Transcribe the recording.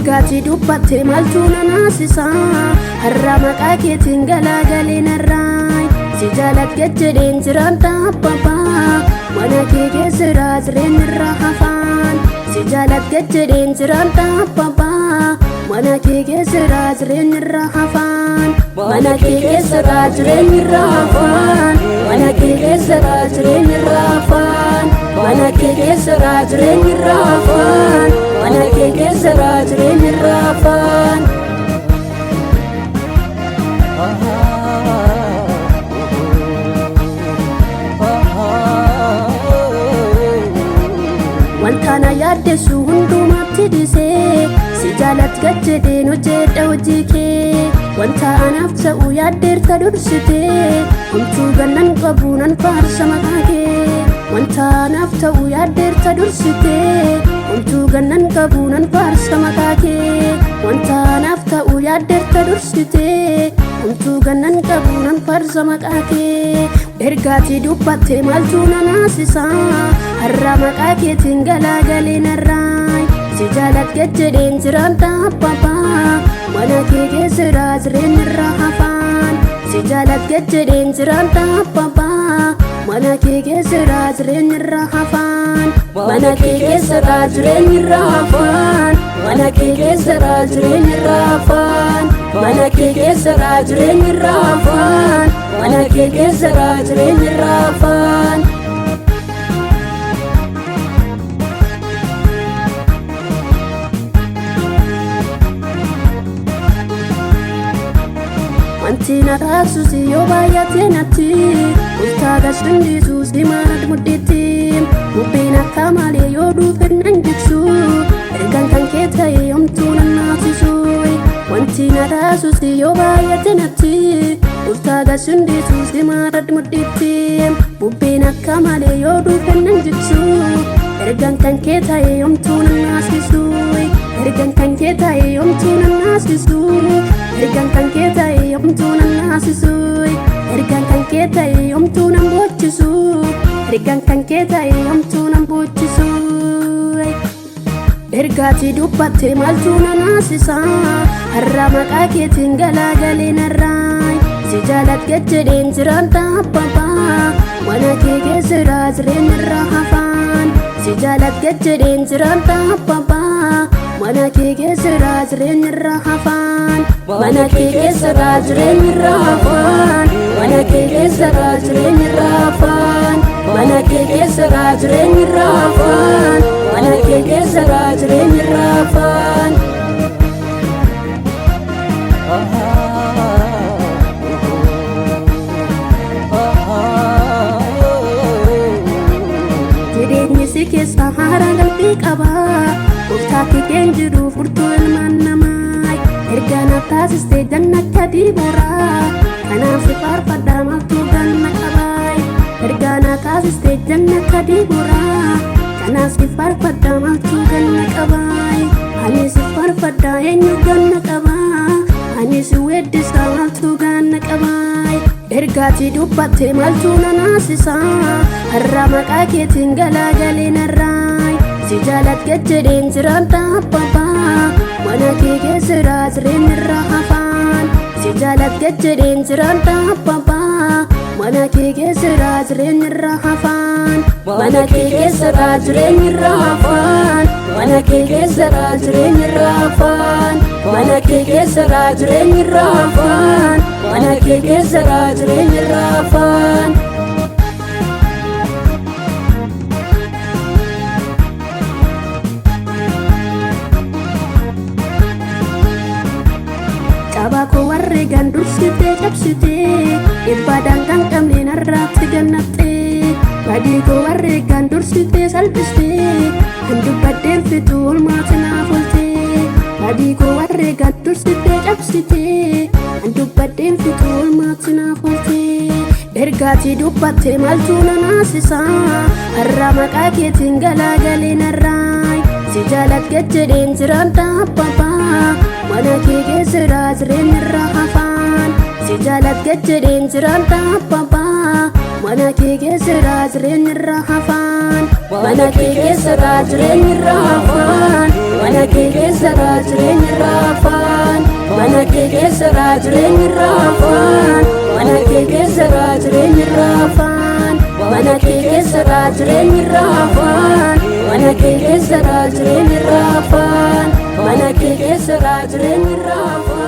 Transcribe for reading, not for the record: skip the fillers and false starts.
ergaati dubbatte maaltu nanaasisa har'a maqaa keetiin galaagalee narraay si jaaladhe jedheen jiraadha abbaa mana kee keessa jireenya irraa hafaan si jaaladhe jedheen jiraadha abbaa mana kee keessa jireenya irraa hafaan mana kee keessa jireenya irraa hafaan mana kee keessa jireenya irraa hafaan mana kee keessa jireenya irraa hafaan mana kee keessa jireenya irraa hafaan wantana yaaddeessu hundumaatti dhiisee si jaaladhe jedheen hojjedha hojii kee wanta anaaf ta'u yaaddeerta dursitee homtuu gannan qabu nan faarsa maqaa kee wanta anaaf ta'u yaaddeerta dursitee homtuu gannan qabu nan faarsa maqaa kee wanta anaaf ta'u yaaddeerta dursitee homtuu gannan qabu nan faarsa maqaa kee ergaati dubbatte maaltu nanaasisa har'a maqaa keetiin galaagalee narraay si jaaladhe jedheen jiraadha abbaa mana kee keessa jireenya irraa hafaan si jaaladhe jedheen jiraadha abbaa mana kee keessa jireenya irraa hafaan mana kee keessa jireenya irraa hafaan mana kee keessa jireenya irraa hafaan mana kee keessa jireenya irraa hafaan mana kee keessa jireenya irraa hafaan wanti na taasisu yoo baay'ate natti ultaa gashandisu si marat mudditti bubbeen akka malee yoo dhufe nan jigsu ergaan kan kee ta'e homtuu nan naasisu wanti na taasisu yoo baay'ate natti ultaa gashandisu si marat mudditti bubbeen akka malee yoo dhufe nan jigsu ergaan kan kee ta'e homtuu nan naasisu ergaan kan kee ta'e homtuu nan naasisu ergaan kan kee ta'e homtuu nan naasisu ergaan kan kee ta'e homtuu nan bochisu ergaan kan kee ta'e homtuu nan bochisu ergaati dubbatte maaltu nanaasisa har'a maqaa keetiin galaagalee narraay si jaaladhe jedheen jiraadha abbaa mana kee keessa jireenya irraa hafaan si jaaladhe jedheen jiraadha abbaa mana kee keessa jireenya irraa hafaan mana kee keessa jireenya irraa hafaan mana kee keessa jireenya irraa hafaan mana kee keessa jireenya irraa hafaan mana kee keessa jireenya irraa hafaan jireenyi si keessa haara qalbii qaba gooftaa kee jiru furtuu ilmaan namaa ergaa na taasiste jannata diiboraa kanaaf si faarfadha maaltu ganna qabaay ergaa na taasiste jannata diiboraa kanaaf si faarfadha maaltu ganna qabaay ani si faarfadha eenyu ganna qabaa ani si weeddisa maaltu ganna qabaay ergaati dubbatte maaltu nanaasisa har'a maqaa keetiin galaagalee narraay si jaaladhe jedheen jiraadha abbaa mana kee keessa jireenya irraa hafaan si jaaladhe jedheen jiraadha abbaa mana kee keessa jireenya irraa hafaan mana kee keessa jireenya irraa hafaan mana kee keessa jireenya irraa hafaan mana kee keessa jireenya irraa hafaan mana kee keessa jireenya irraa hafaan Abako warre gandursite cabsite ibadaan kan qabne narraatti gannatte badiko warre gandursite salphiste kan dubbadeen fitu olmaati naaf olte badiko warre gandursite cabsite kan dubbadeen fitu olmaati naaf olte ergaati dubbatte maaltu nanaasisa har'a maqaa keetiin galaagalee narraay si jaaladhe jedheen jiraadha abbaa mana kee keessa jireenya irraa hafaan si jaaladhe jedheen jiraadha abbaa mana kee keessa jireenya irraa hafaan mana kee keessa jireenya irraa hafaan mana kee keessa jireenya irraa hafaan mana kee keessa jireenya irraa hafaan mana kee keessa jireenya irraa hafaan mana kee keessa jireenya irraa hafaan mana kee keessa jireenya irraa hafaan mana kee keessa jireenya irraa hafaan